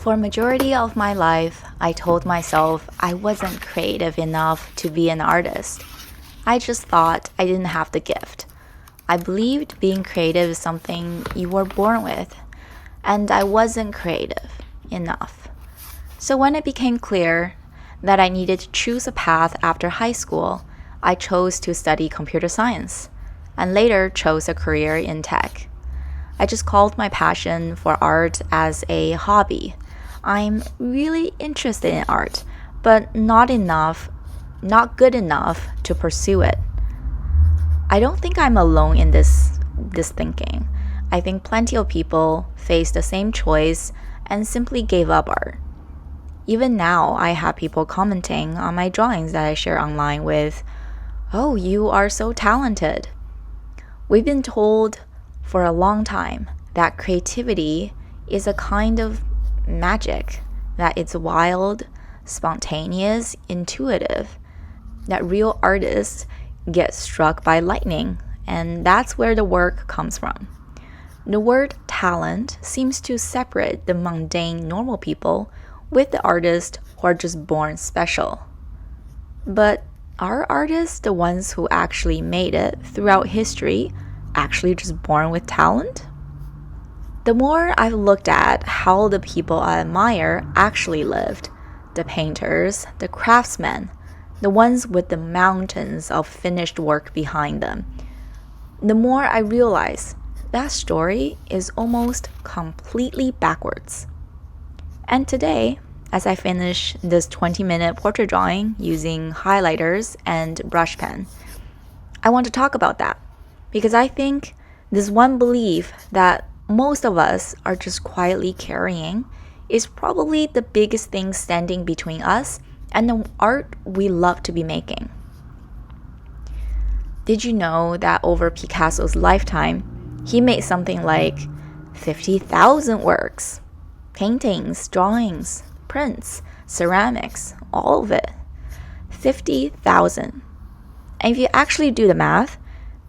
For a majority of my life, I told myself I wasn't creative enough to be an artist. I just thought I didn't have the gift. I believed being creative is something you were born with, and I wasn't creative enough. So when it became clear that I needed to choose a path after high school, I chose to study computer science, and later chose a career in tech. I just called my passion for art as a hobby. I'm really interested in art, but not good enough to pursue it. I don't think I'm alone in this thinking. I think plenty of people face the same choice and simply gave up art. Even now, I have people commenting on my drawings that I share online with, "Oh, you are so talented." We've been told for a long time that creativity is a kind of magic, that it's wild, spontaneous, intuitive, that real artists get struck by lightning, and that's where the work comes from. The word talent seems to separate the mundane, normal people with the artists who are just born special. But are artists, the ones who actually made it throughout history, actually just born with talent? The more I've looked at how the people I admire actually lived, the painters, the craftsmen, the ones with the mountains of finished work behind them, the more I realize that story is almost completely backwards. And today, as I finish this 20-minute portrait drawing using highlighters and brush pen, I want to talk about that because I think this one belief that most of us are just quietly carrying is probably the biggest thing standing between us and the art we love to be making. Did you know that over Picasso's lifetime, he made something like 50,000 works? Paintings, drawings, prints, ceramics, all of it. 50,000. And if you actually do the math,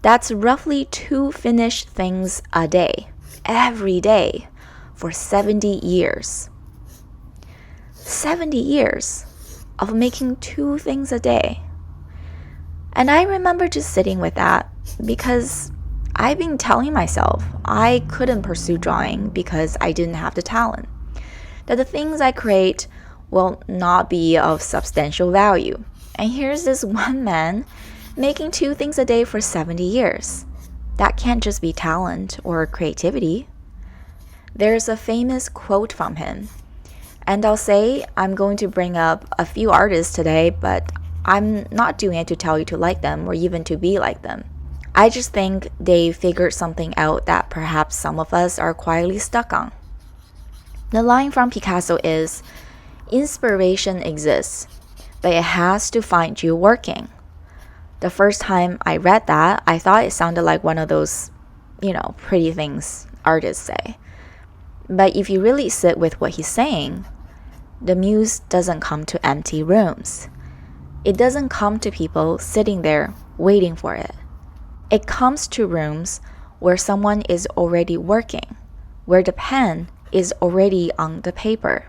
that's roughly 2 finished things a day, every day, for 70 years. 70 years of making 2 things a day. And I remember just sitting with that because I've been telling myself I couldn't pursue drawing because I didn't have the talent, that the things I create will not be of substantial value. And here's this one man making 2 things a day for 70 years. That can't just be talent or creativity. There's a famous quote from him, and I'll say I'm going to bring up a few artists today, but I'm not doing it to tell you to like them or even to be like them. I just think they figured something out that perhaps some of us are quietly stuck on. The line from Picasso is, "Inspiration exists, but it has to find you working." The first time I read that, I thought it sounded like one of those, pretty things artists say. But if you really sit with what he's saying, the muse doesn't come to empty rooms. It doesn't come to people sitting there waiting for it. It comes to rooms where someone is already working, where the pen is already on the paper.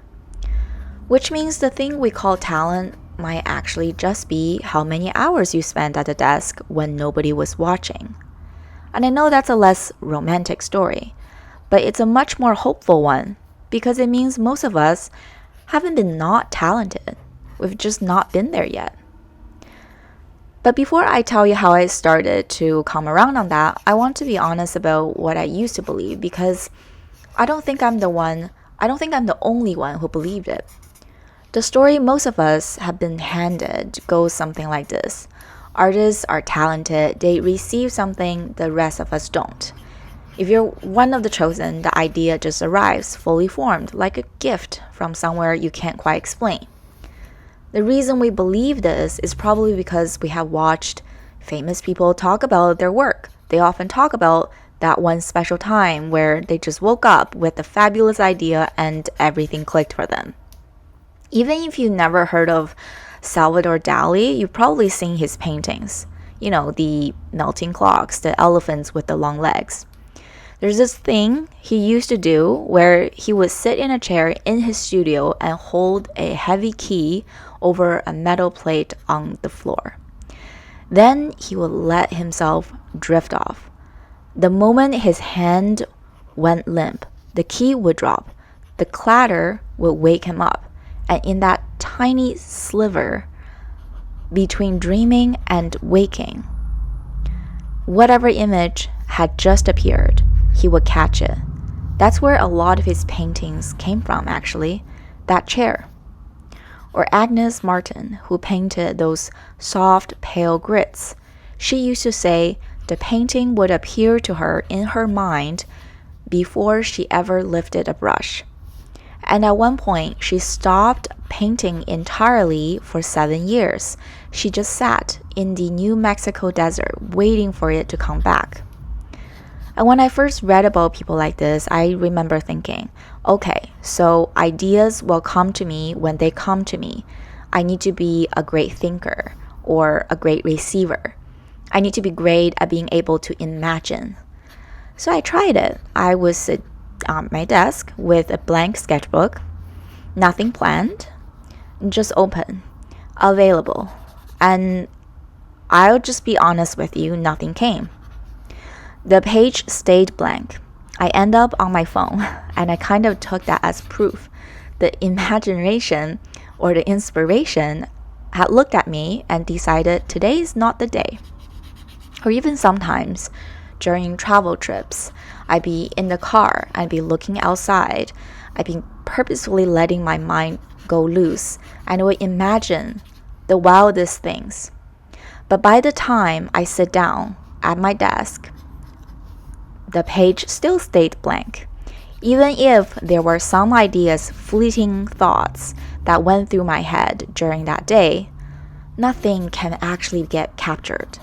Which means the thing we call talent might actually just be how many hours you spent at the desk when nobody was watching. And I know that's a less romantic story, but it's a much more hopeful one because it means most of us haven't been not talented. We've just not been there yet. But before I tell you how I started to come around on that, I want to be honest about what I used to believe because I don't think I'm the only one who believed it. The story most of us have been handed goes something like this. Artists are talented, they receive something the rest of us don't. If you're one of the chosen, the idea just arrives fully formed, like a gift from somewhere you can't quite explain. The reason we believe this is probably because we have watched famous people talk about their work. They often talk about that one special time where they just woke up with a fabulous idea and everything clicked for them. Even if you've never heard of Salvador Dalí, you've probably seen his paintings. The melting clocks, the elephants with the long legs. There's this thing he used to do where he would sit in a chair in his studio and hold a heavy key over a metal plate on the floor. Then he would let himself drift off. The moment his hand went limp, the key would drop, the clatter would wake him up, and in that tiny sliver between dreaming and waking, whatever image had just appeared, he would catch it. That's where a lot of his paintings came from, actually, that chair. Or Agnes Martin, who painted those soft, pale grits. She used to say the painting would appear to her in her mind before she ever lifted a brush. And at one point, she stopped painting entirely for 7 years. She just sat in the New Mexico desert waiting for it to come back. And when I first read about people like this, I remember thinking, okay, so ideas will come to me when they come to me. I need to be a great thinker or a great receiver. I need to be great at being able to imagine. So I tried it. I would sit on my desk with a blank sketchbook, nothing planned, just open, available. And I'll just be honest with you, nothing came. The page stayed blank. I end up on my phone, and I kind of took that as proof. The imagination or the inspiration had looked at me and decided today is not the day. Or even sometimes during travel trips, I'd be in the car, I'd be looking outside, I'd be purposefully letting my mind go loose, and I would imagine the wildest things. But by the time I sit down at my desk, the page still stayed blank. Even if there were some ideas, fleeting thoughts that went through my head during that day, nothing can actually get captured.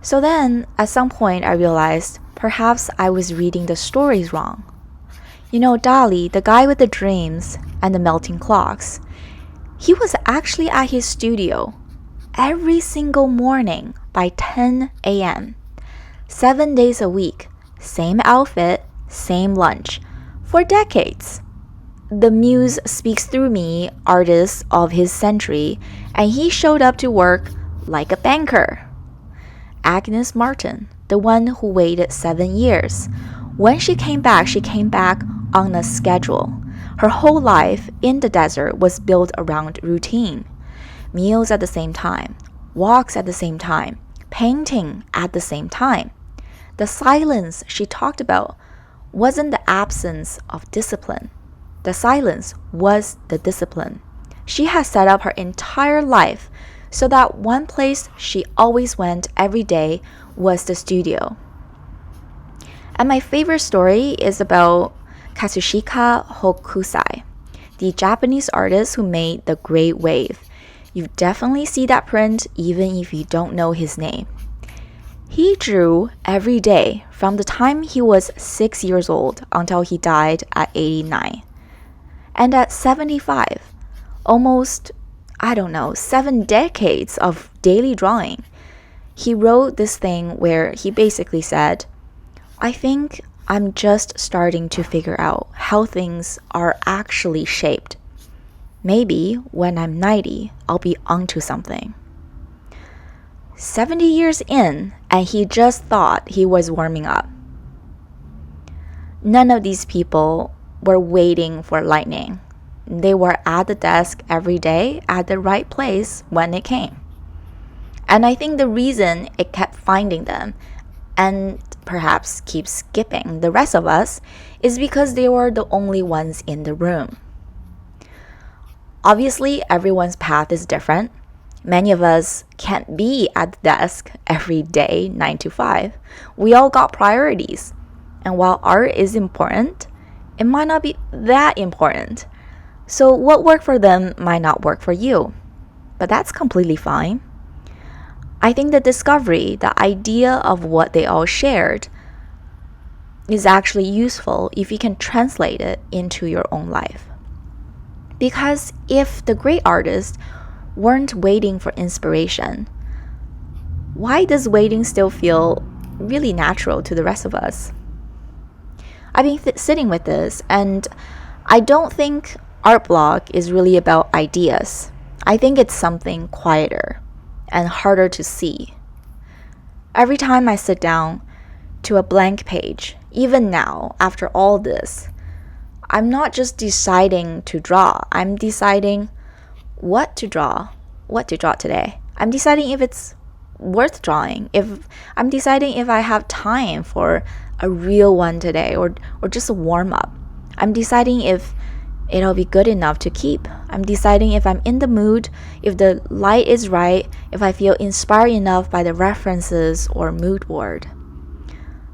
So then, at some point, I realized perhaps I was reading the stories wrong. You know, Dalí, the guy with the dreams and the melting clocks, he was actually at his studio every single morning by 10 a.m. 7 days a week, same outfit, same lunch, for decades. The muse speaks through me, artist of his century, and he showed up to work like a banker. Agnes Martin, the one who waited 7 years. When she came back on a schedule. Her whole life in the desert was built around routine. Meals at the same time, walks at the same time, painting at the same time. The silence she talked about wasn't the absence of discipline. The silence was the discipline. She had set up her entire life so that one place she always went every day was the studio. And my favorite story is about Kazushika Hokusai, the Japanese artist who made the Great Wave. You definitely see that print even if you don't know his name. He drew every day from the time he was 6 years old until he died at 89. And at 75, almost, 7 decades of daily drawing, he wrote this thing where he basically said, I think I'm just starting to figure out how things are actually shaped. Maybe when I'm 90, I'll be onto something. 70 years in, and he just thought he was warming up. None of these people were waiting for lightning. They were at the desk every day at the right place when it came. And I think the reason it kept finding them and perhaps keeps skipping the rest of us is because they were the only ones in the room. Obviously, everyone's path is different. Many of us can't be at the desk every day, 9 to 5. We all got priorities. And while art is important, it might not be that important. So what worked for them might not work for you. But that's completely fine. I think the discovery, the idea of what they all shared, is actually useful if you can translate it into your own life. Because if the great artists weren't waiting for inspiration, why does waiting still feel really natural to the rest of us. I've been sitting with this, and I don't think art block is really about ideas. I think it's something quieter and harder to see. Every time I sit down to a blank page, even now, after all this, I'm not just deciding to draw. I'm deciding what to draw today. I'm deciding if it's worth drawing. I'm deciding if I have time for a real one today or just a warm up. I'm deciding if it'll be good enough to keep. I'm deciding if I'm in the mood, if the light is right, if I feel inspired enough by the references or mood board.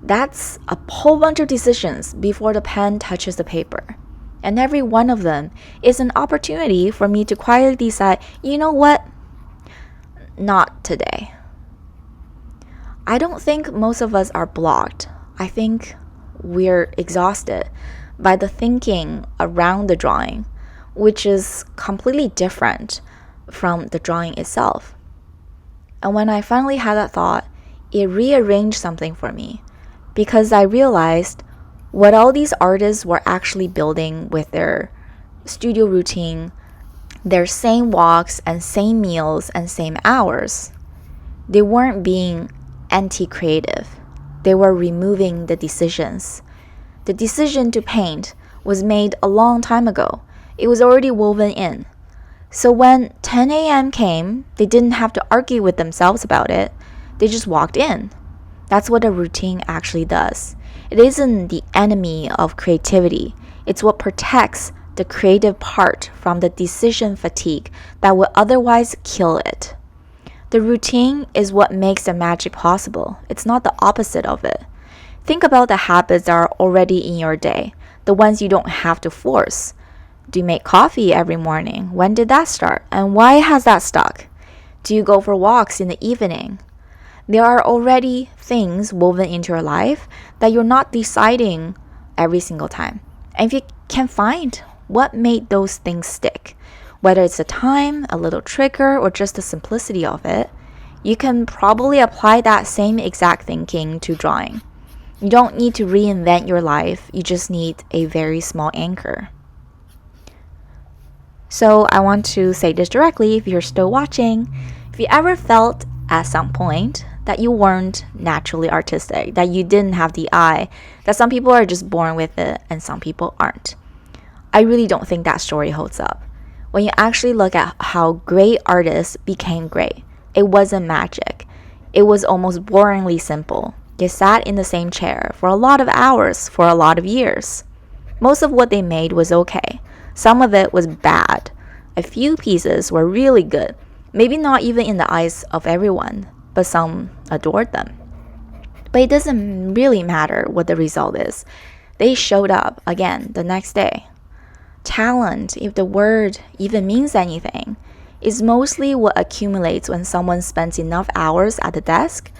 That's a whole bunch of decisions before the pen touches the paper. And every one of them is an opportunity for me to quietly decide, you know what? Not today. I don't think most of us are blocked. I think we're exhausted by the thinking around the drawing, which is completely different from the drawing itself. And when I finally had that thought, it rearranged something for me, because I realized what all these artists were actually building with their studio routine, their same walks and same meals and same hours. They weren't being anti-creative. They were removing the decisions. The decision to paint was made a long time ago. It was already woven in. So when 10 a.m. came, they didn't have to argue with themselves about it. They just walked in. That's what a routine actually does. It isn't the enemy of creativity. It's what protects the creative part from the decision fatigue that would otherwise kill it. The routine is what makes the magic possible. It's not the opposite of it. Think about the habits that are already in your day, the ones you don't have to force. Do you make coffee every morning? When did that start? And why has that stuck? Do you go for walks in the evening? There are already things woven into your life that you're not deciding every single time. And if you can find what made those things stick, whether it's the time, a little trigger, or just the simplicity of it, you can probably apply that same exact thinking to drawing. You don't need to reinvent your life, you just need a very small anchor. So I want to say this directly if you're still watching. If you ever felt at some point that you weren't naturally artistic, that you didn't have the eye, that some people are just born with it and some people aren't, I really don't think that story holds up. When you actually look at how great artists became great, it wasn't magic. It was almost boringly simple. They sat in the same chair for a lot of hours for a lot of years. Most of what they made was okay. Some of it was bad. A few pieces were really good, maybe not even in the eyes of everyone, but some adored them. But it doesn't really matter what the result is. They showed up again the next day. Talent, if the word even means anything, is mostly what accumulates when someone spends enough hours at the desk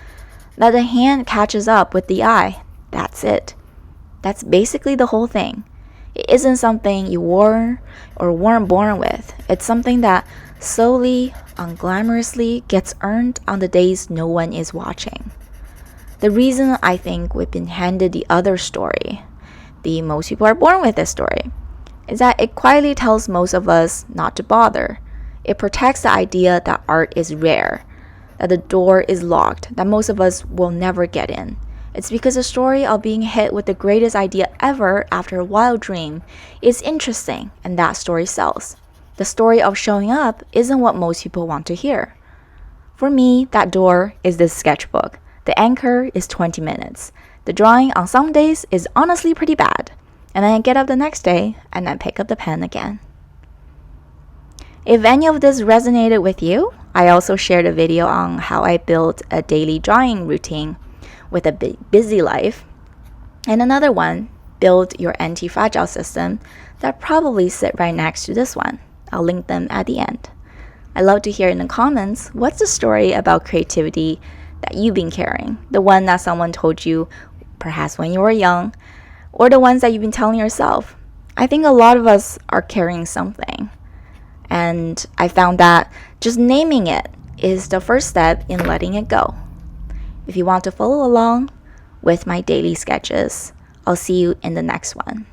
that the hand catches up with the eye. That's it. That's basically the whole thing. It isn't something you wore or weren't born with. It's something that slowly, unglamorously gets earned on the days no one is watching. The reason I think we've been handed the other story, the most people are born with this story, is that it quietly tells most of us not to bother. It protects the idea that art is rare, that the door is locked, that most of us will never get in. It's because the story of being hit with the greatest idea ever after a wild dream is interesting, and that story sells. The story of showing up isn't what most people want to hear. For me, that door is this sketchbook. The anchor is 20 minutes. The drawing on some days is honestly pretty bad. And then I get up the next day and then pick up the pen again. If any of this resonated with you, I also shared a video on how I built a daily drawing routine with a busy life, and another one, build your anti-fragile system, that probably sit right next to this one. I'll link them at the end. I'd love to hear in the comments, what's the story about creativity that you've been carrying? The one that someone told you perhaps when you were young, or the ones that you've been telling yourself. I think a lot of us are carrying something. And I found that just naming it is the first step in letting it go. If you want to follow along, with my daily sketches. I'll see you in the next one.